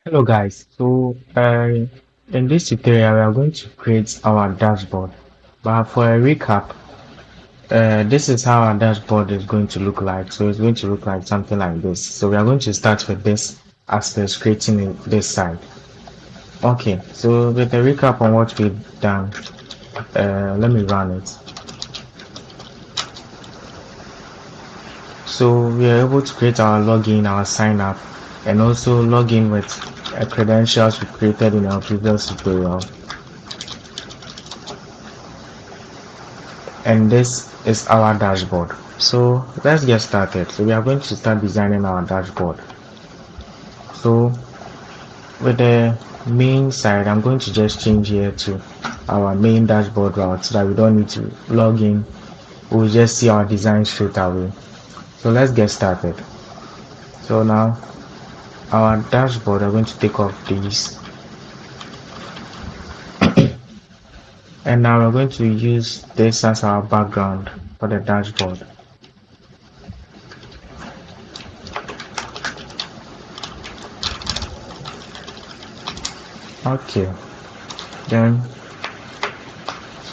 Hello guys, in this tutorial we are going to create our dashboard, but for a recap, this is how our dashboard is going to look like. So it's going to look like something like this. So we are going to start with this as creating this side. Okay, so with a recap on what we've done, let me run it. So we are able to create our login, our sign up, and also log in with credentials we created in our previous tutorial. And this is our dashboard. So let's get started. So we are going to start designing our dashboard. So with the main side, I'm going to just change here to our main dashboard route so that we don't need to log in. We'll just see our design straight away. So let's get started. So now our dashboard, I'm going to take off these, and now we're going to use this as our background for the dashboard. Okay, then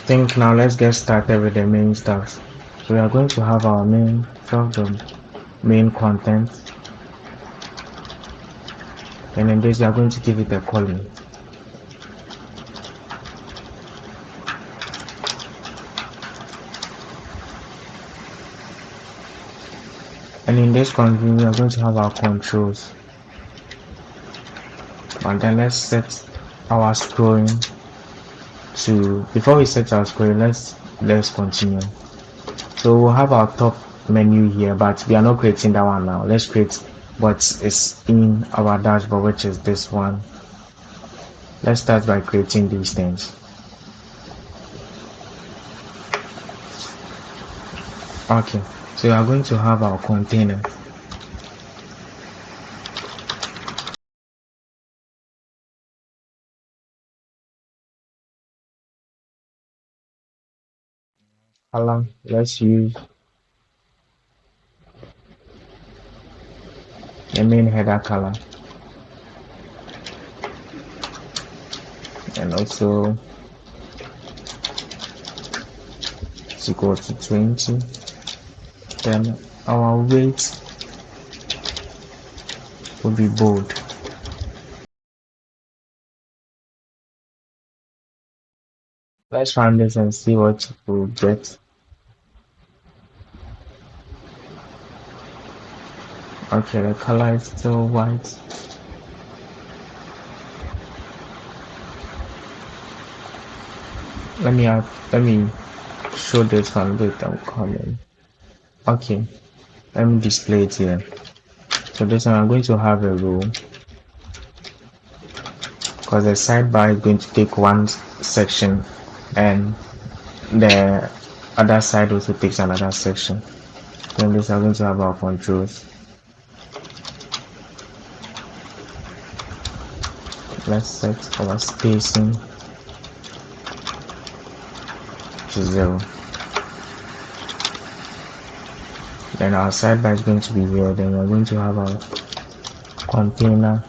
think now let's get started with the main stuff. So we are going to have our main content, and in this we are going to give it a column. And in this column we are going to have our controls. And then let's set our scrolling to, before we set our scrolling, let's continue. So we'll have our top menu here, but we are not creating that one now. Let's create what is in our dashboard, which is this one. Let's start by creating these things. Okay, so we are going to have our container. Color, let's use the main header color, and also it's equal to 20. Then our weight will be bold. Let's run this and see what we'll get. Okay, the color is still white. Let me show this one with the color. Okay, let me display it here. So this one I'm going to have a row, because the sidebar is going to take one section and the other side also takes another section. Then this I'm going to have our controls. Let's set our spacing to 0. Then our sidebar is going to be here. Then we're going to have our container.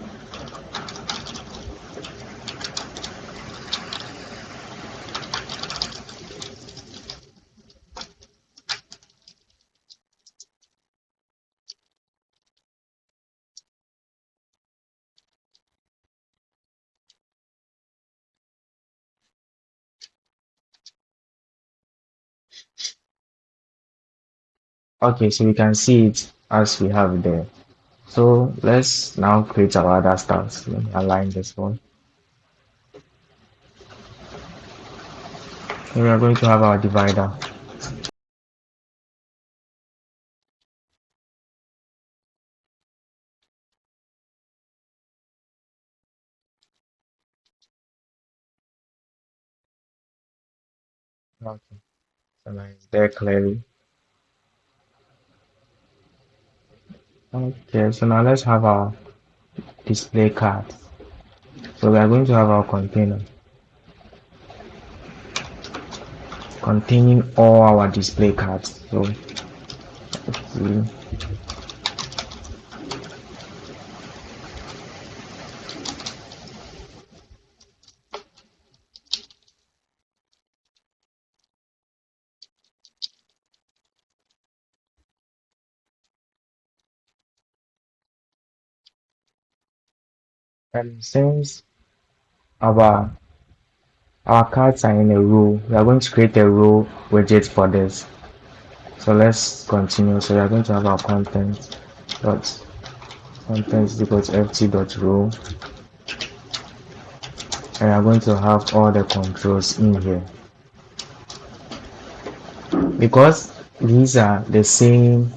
Okay, so we can see it as we have there. So let's now create our other stuff. Let me align this one. So we are going to have our divider. Okay, so now it's there clearly. Okay, so now let's have our display card. So we are going to have our container containing all our display cards. So let's see. And since our our cards are in a row, we are going to create a row widget for this. So let's continue. So we are going to have our content is equal to ft.row, and we are going to have all the controls in here because these are the same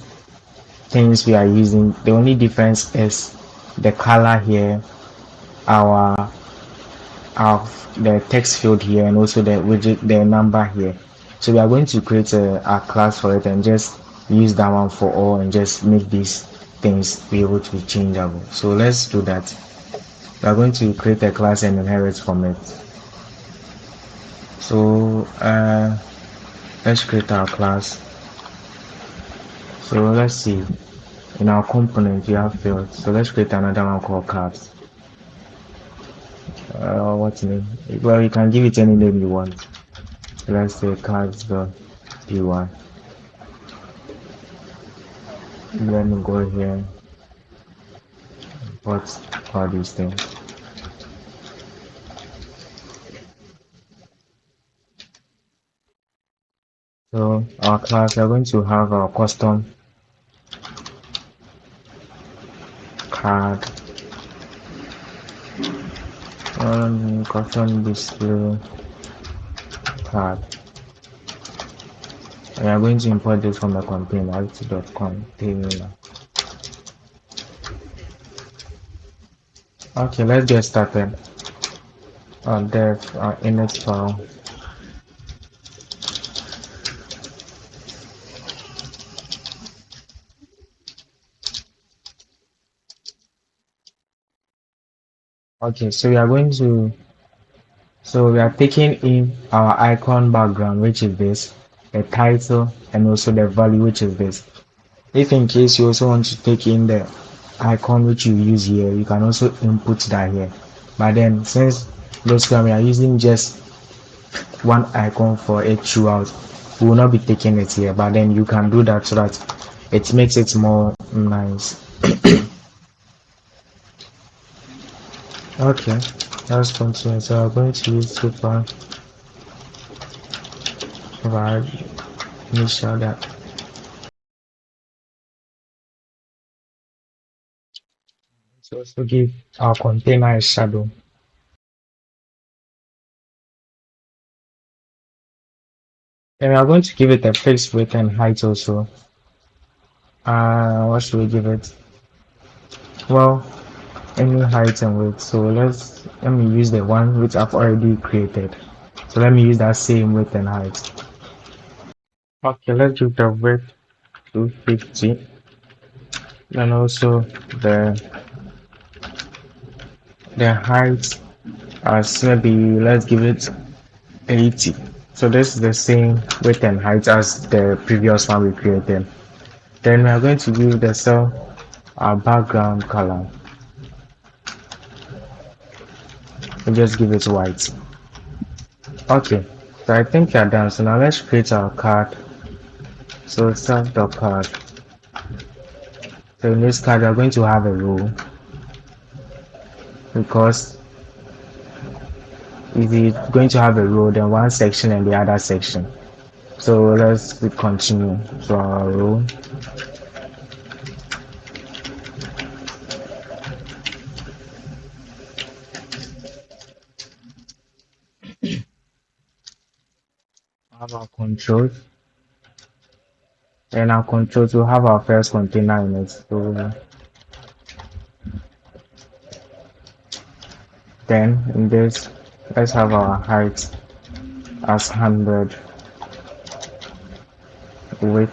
things we are using. The only difference is the color here, our the text field here, and also the widget, the number here. So we are going to create a class for it and just use that one for all and just make these things be able to be changeable. So let's do that. We are going to create a class and inherit from it. So let's create our class. So let's see, in our component we have fields. So let's create another one called cards. What's name? Well, you can give it any name you want. So let's say cards.py. Let me go here, import all these things. So our class, we are going to have our custom card, custom display card. We are going to import this from the container container. Okay, let's get started. Our dev, our init file. Okay, so we are going to, so we are taking in our icon background, which is this, the title, and also the value, which is this. If in case you also want to take in the icon which you use here, you can also input that here. But then since basically we are using just one icon for it throughout, we will not be taking it here, but then you can do that so that it makes it more nice. Okay, let's continue. So I'm going to use super provide initial that. So also give our container a shadow. And we are going to give it a fixed width and height also. What should we give it? Well, any height and width. So let me use the one which I've already created. So let me use that same width and height. Okay, let's do the width to 50, and also the the height as maybe let's give it 80. So this is the same width and height as the previous one we created. Then we are going to give the cell our background color. We just give it white. Okay, so I think you're done. So now let's create our card. So self.card. So in this card, we're going to have a row because if it's going to have a row, then one section and the other section. So let's continue. So our row. Have our controls. And our controls will have our first container in it. So then in this, let's have our height as 100, width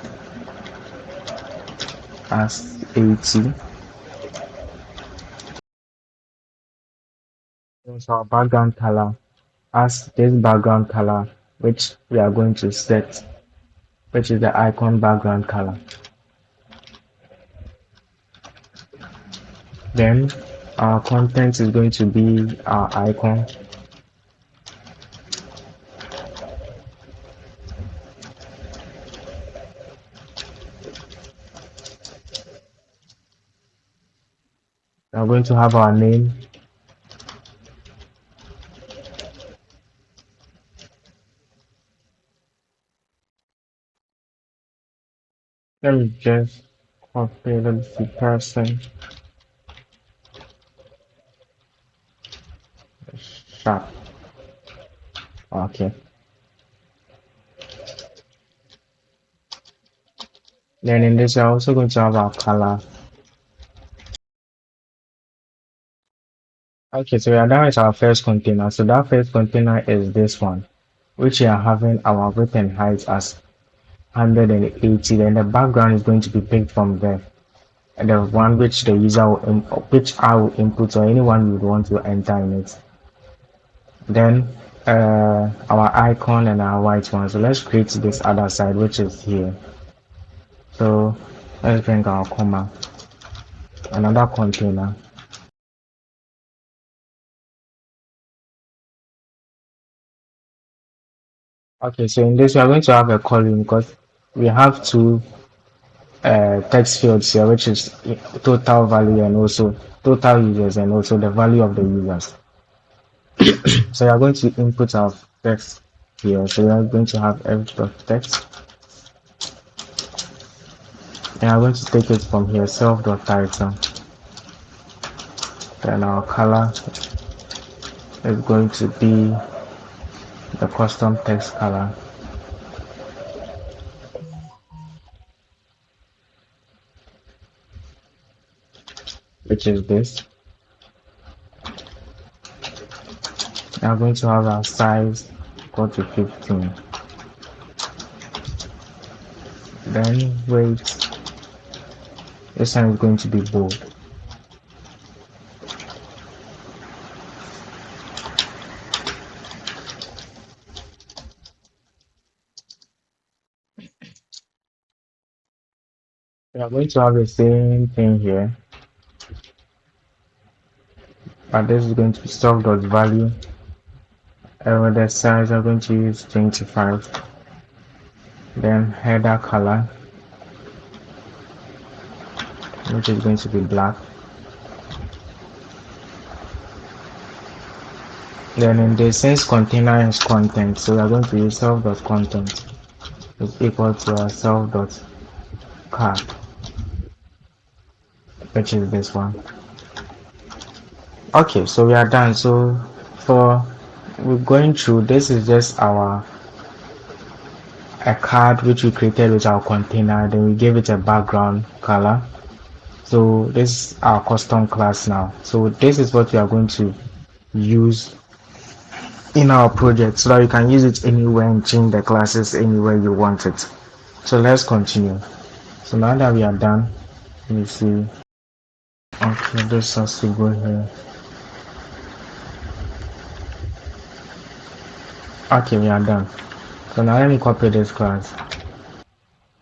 as 80. So our background color as this background color, which we are going to set, which is the icon background color. Then our content is going to be our icon. We are going to have our name, Let me just copy the person sharp. Okay. Then in this, we're also going to have our color. Okay, so we are done with our first container. So that first container is this one, which we are having our width and height as 180. Then the background is going to be picked from there. And the one which the user will which I will input or anyone would want to enter in it. Then our icon and our white one. So let's create this other side, which is here. So let's bring our comma, another container. Okay, so in this we are going to have a column because we have two text fields here, which is total value and also total users and also the value of the users. So we are going to input our text here. So we are going to have f.text, and I'm going to take it from here, self.title. Then our color is going to be the custom text color, which is this. I'm going to have our size equal to 15. Then weight, this one is going to be bold. We are going to have the same thing here, but this is going to be self.value, and with the size I'm going to use 25. Then header color, which is going to be black. Then in the since container is content, so we are going to use self.content is equal to our self.card, which is this one. Okay, so we are done. So for we're going through, this is just our a card which we created with our container, then we gave it a background color. So this is our custom class now. So this is what we are going to use in our project so that you can use it anywhere and change the classes anywhere you want it. So let's continue. So now that we are done, let me see. Okay, this has to go here. Okay, we are done. So now let me copy this class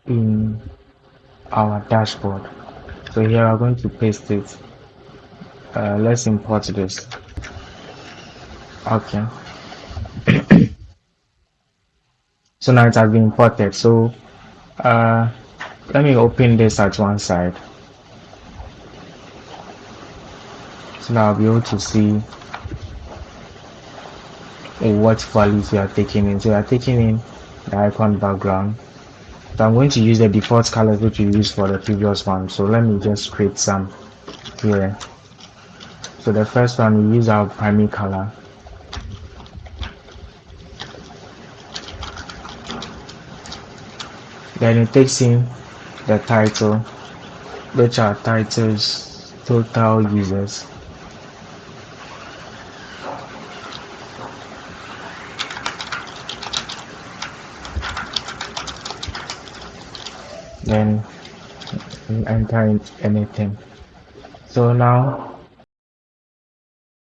in our dashboard. So here we are going to paste it. Let's import this. Okay. So now it has been imported. So let me open this at one side. So now I'll be able to see what values we are taking in. So we are taking in the icon background. So I'm going to use the default colors which we used for the previous one. So let me just create some here. So the first one, we use our primary color. Then it takes in the title, which are titles total users. Then enter anything. So now